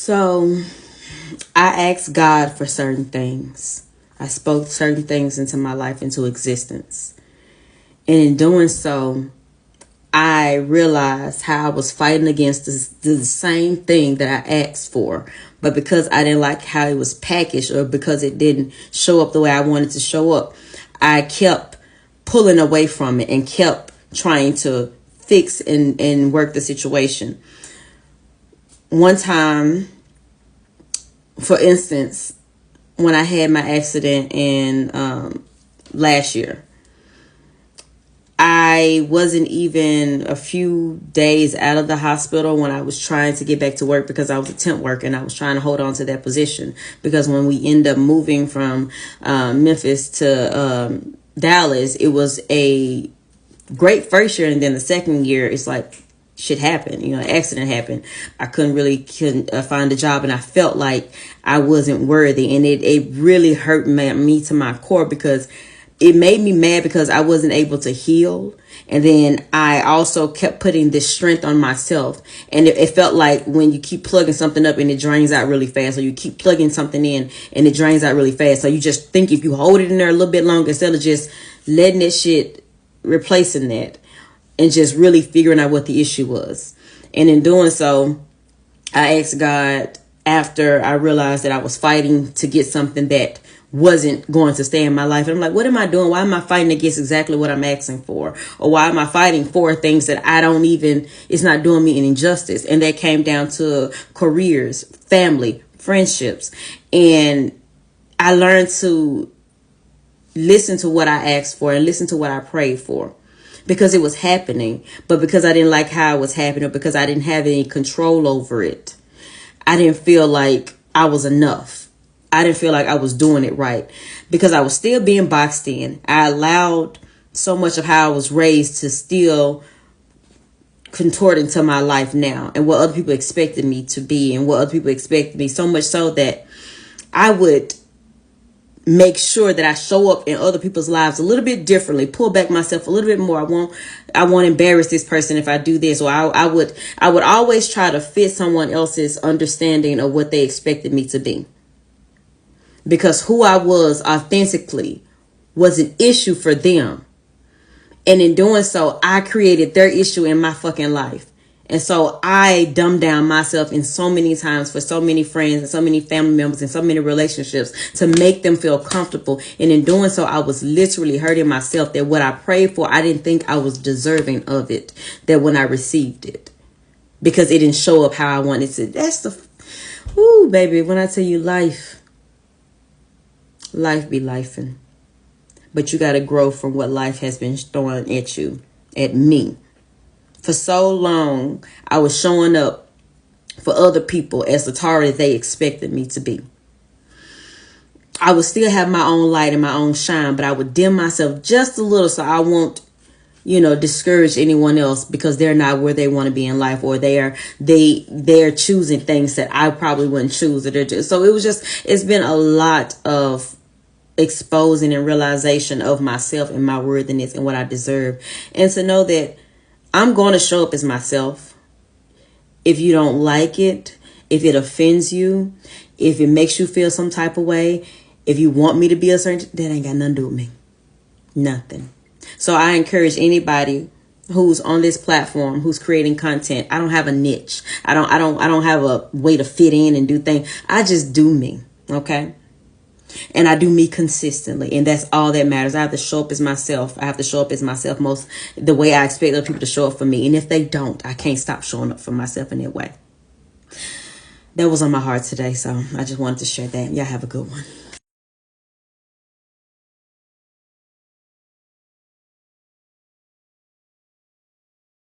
So I asked God for certain things. I spoke certain things into my life, into existence. And in doing so, I realized how I was fighting against the same thing that I asked for. But because I didn't like how it was packaged, or because it didn't show up the way I wanted to show up, I kept pulling away from it and kept trying to fix and work the situation. One time, for instance, when I had my accident in last year, I wasn't even a few days out of the hospital when I was trying to get back to work, because I was a temp worker and I was trying to hold on to that position. Because when we end up moving from Memphis to Dallas, it was a great first year, and then the second year, it's like shit happened. An accident happened. I couldn't find a job, and I felt like I wasn't worthy, and it really hurt me to my core, because it made me mad because I wasn't able to heal. And then I also kept putting this strength on myself. And it felt like when you keep plugging something up and it drains out really fast, or you keep plugging something in and it drains out really fast. So you just think if you hold it in there a little bit longer, instead of just letting that shit, replacing that, and just really figuring out what the issue was. And in doing so, I asked God, after I realized that I was fighting to get something that wasn't going to stay in my life. And I'm like, what am I doing? Why am I fighting against exactly what I'm asking for? Or why am I fighting for things that it's not doing me any justice? And that came down to careers, family, friendships. And I learned to listen to what I asked for and listen to what I prayed for, because it was happening. But because I didn't like how it was happening, or because I didn't have any control over it, I didn't feel like I was enough. I didn't feel like I was doing it right, because I was still being boxed in. I allowed so much of how I was raised to still contort into my life now, and what other people expected me to be, and what other people expected me, so much so that I would make sure that I show up in other people's lives a little bit differently, pull back myself a little bit more. I won't embarrass this person if I do this, or I would always try to fit someone else's understanding of what they expected me to be. Because who I was authentically was an issue for them. And in doing so, I created their issue in my fucking life. And so I dumbed down myself in so many times for so many friends and so many family members and so many relationships to make them feel comfortable. And in doing so, I was literally hurting myself, that what I prayed for, I didn't think I was deserving of it, that when I received it, because it didn't show up how I wanted to. Ooh, baby, when I tell you life be lifing. But you got to grow from what life has been throwing at you, at me. For so long, I was showing up for other people as the Tara that they expected me to be. I would still have my own light and my own shine, but I would dim myself just a little, so I won't, discourage anyone else, because they're not where they want to be in life, or they're choosing things that I probably wouldn't choose. So it's been a lot of exposing and realization of myself and my worthiness and what I deserve. And to know that I'm going to show up as myself. If you don't like it, if it offends you, if it makes you feel some type of way, if you want me to be a certain, that ain't got nothing to do with me. Nothing. So I encourage anybody who's on this platform, who's creating content. I don't have a niche. I don't have a way to fit in and do things. I just do me. Okay. And I do me consistently. And that's all that matters. I have to show up as myself. I have to show up as myself the way I expect other people to show up for me. And if they don't, I can't stop showing up for myself in that way. That was on my heart today. So I just wanted to share that. Y'all have a good one.